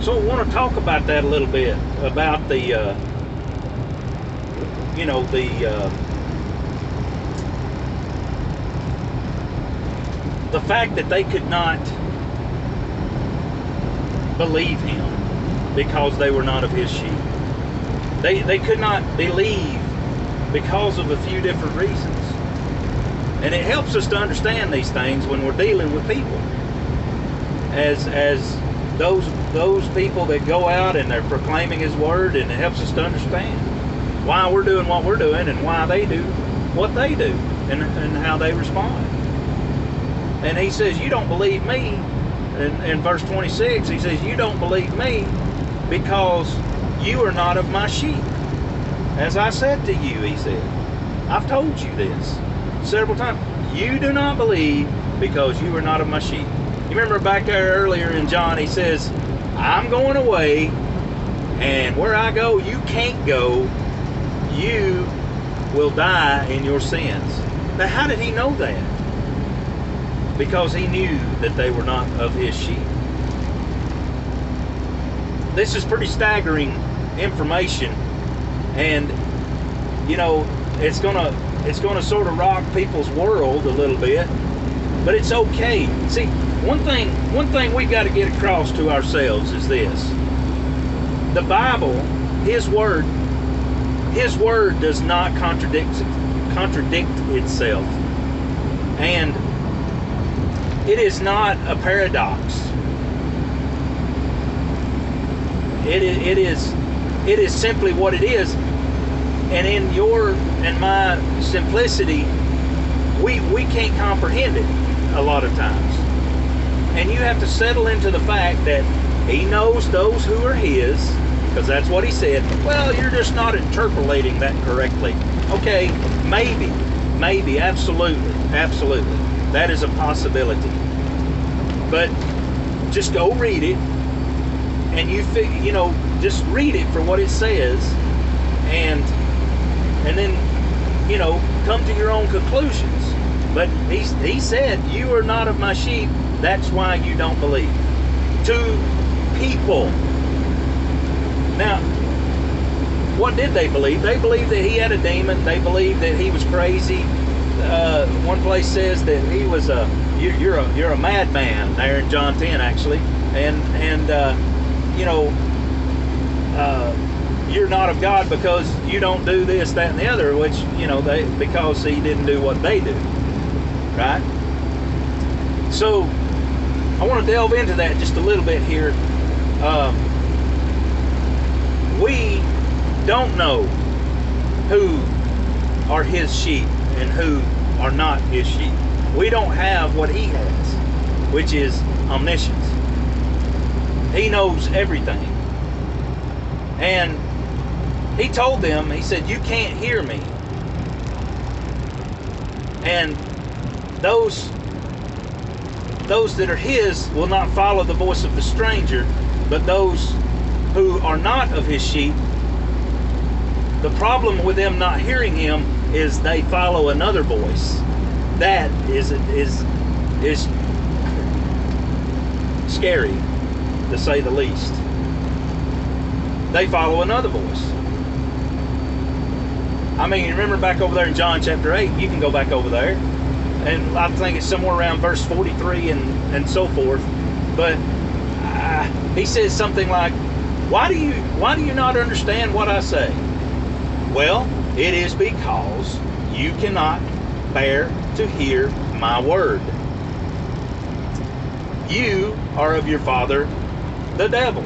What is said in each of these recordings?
So I want to talk about that a little bit, about the fact that they could not believe him because they were not of his sheep. They could not believe because of a few different reasons. And it helps us to understand these things when we're dealing with people. As those people that go out and they're proclaiming his word, and it helps us to understand why we're doing what we're doing and why they do what they do, and how they respond. And he says, you don't believe me. In verse 26, he says, you don't believe me because you are not of my sheep. As I said to you, he said, I've told you this several times. You do not believe because you are not of my sheep. You remember back there earlier in John, he says, I'm going away, and where I go, you can't go. You will die in your sins. Now, how did he know that? Because he knew that they were not of his sheep. This is pretty staggering information, and it's gonna sort of rock people's world a little bit, but it's okay. See, one thing we've got to get across to ourselves is this: the Bible, His word does not contradict itself, and it is not a paradox. It is simply what it is. And in your and my simplicity, we can't comprehend it a lot of times. And you have to settle into the fact that he knows those who are his, because that's what he said. Well, you're just not interpolating that correctly. Okay, maybe, absolutely. That is a possibility. But just go read it, and just read it for what it says, and then, come to your own conclusions. But he said, you are not of my sheep, that's why you don't believe. To people. Now, what did they believe? They believed that he had a demon. They believed that he was crazy. One place says that he was you're a madman there in John 10, actually, and you're not of God because you don't do this, that, and the other, which because he didn't do what they do, right? So I want to delve into that just a little bit here. We don't know who are his sheep and who are not his sheep. We don't have what he has, which is omniscience. He knows everything. And he told them, he said, you can't hear me. And those that are his will not follow the voice of the stranger, but those who are not of his sheep, the problem with them not hearing him is they follow another voice. That is scary, to say the least. They follow another voice. I mean, remember back over there in John chapter 8, you can go back over there, and I think it's somewhere around verse 43 and so forth, but he says something like, why do you not understand what I say? Well, it is because you cannot bear to hear my word. You are of your father, the devil.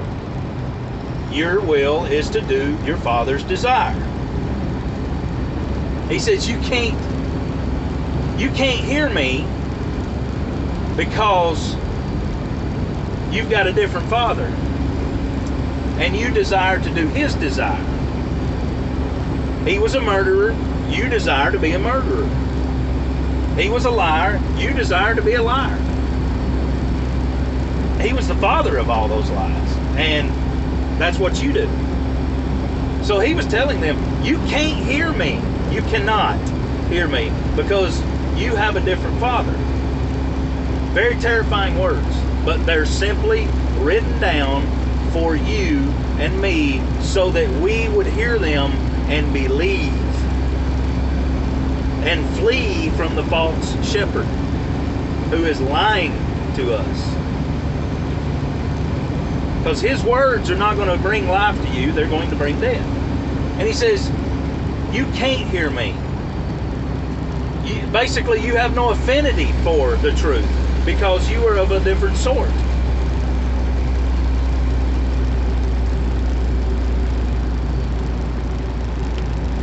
Your will is to do your father's desire. He says you can't hear me because you've got a different father, and you desire to do his desire. He was a murderer. You desire to be a murderer. He was a liar. You desire to be a liar. He was the father of all those lies, and that's what you do. So he was telling them, you can't hear me. You cannot hear me because you have a different father. Very terrifying words, but they're simply written down for you and me so that we would hear them and believe and flee from the false shepherd who is lying to us. Because his words are not going to bring life to you, they're going to bring death. And he says, you can't hear me. Basically, you have no affinity for the truth because you are of a different sort.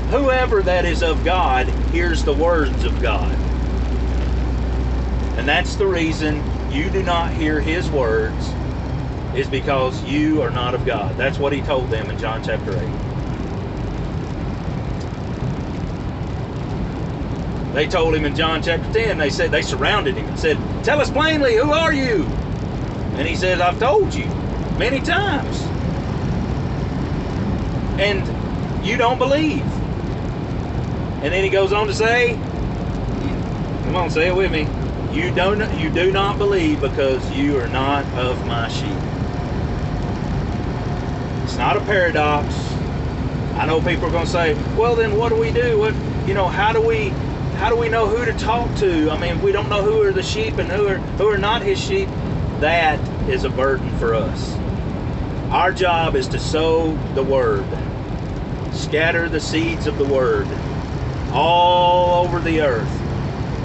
Whoever that is of God hears the words of God. And that's the reason you do not hear his words, is because you are not of God. That's what he told them in John chapter 8. They told him in John chapter 10, they surrounded him and said, tell us plainly, who are you? And he said, I've told you many times. And you don't believe. And then he goes on to say, come on, say it with me. You do not believe because you are not of my sheep. It's not a paradox. I know people are going to say, well, then what do we do? How do we know who to talk to? I mean, if we don't know who are the sheep and who are not his sheep, that is a burden for us. Our job is to sow the word, scatter the seeds of the word all over the earth.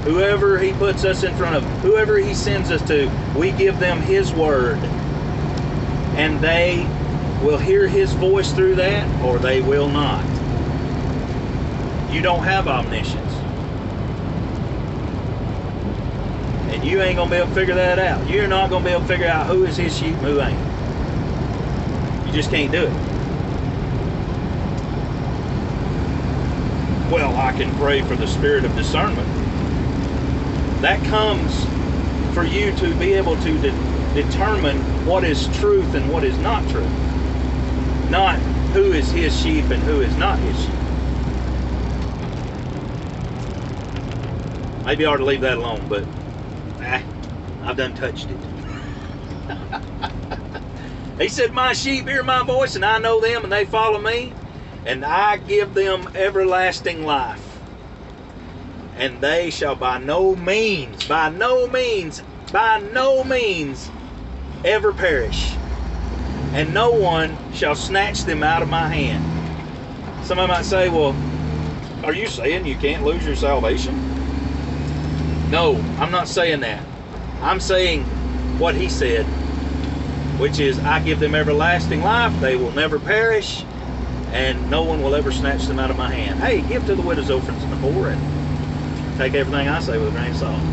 Whoever he puts us in front of, whoever he sends us to, we give them his word. And they will hear his voice through that, or they will not. You don't have omniscience. And you ain't going to be able to figure that out. You're not going to be able to figure out who is his sheep and who ain't. You just can't do it. Well, I can pray for the spirit of discernment. That comes for you to be able to determine what is truth and what is not truth. Not who is his sheep and who is not his sheep. Maybe I ought to leave that alone, but I've done touched it. He said, my sheep hear my voice, and I know them, and they follow me. And I give them everlasting life. And they shall by no means ever perish. And no one shall snatch them out of my hand. Somebody might say, well, are you saying you can't lose your salvation? No, I'm not saying that. I'm saying what he said, which is, I give them everlasting life. They will never perish. And no one will ever snatch them out of my hand. Hey, give to the widows, orphans, and the poor, and take everything I say with a grain of salt.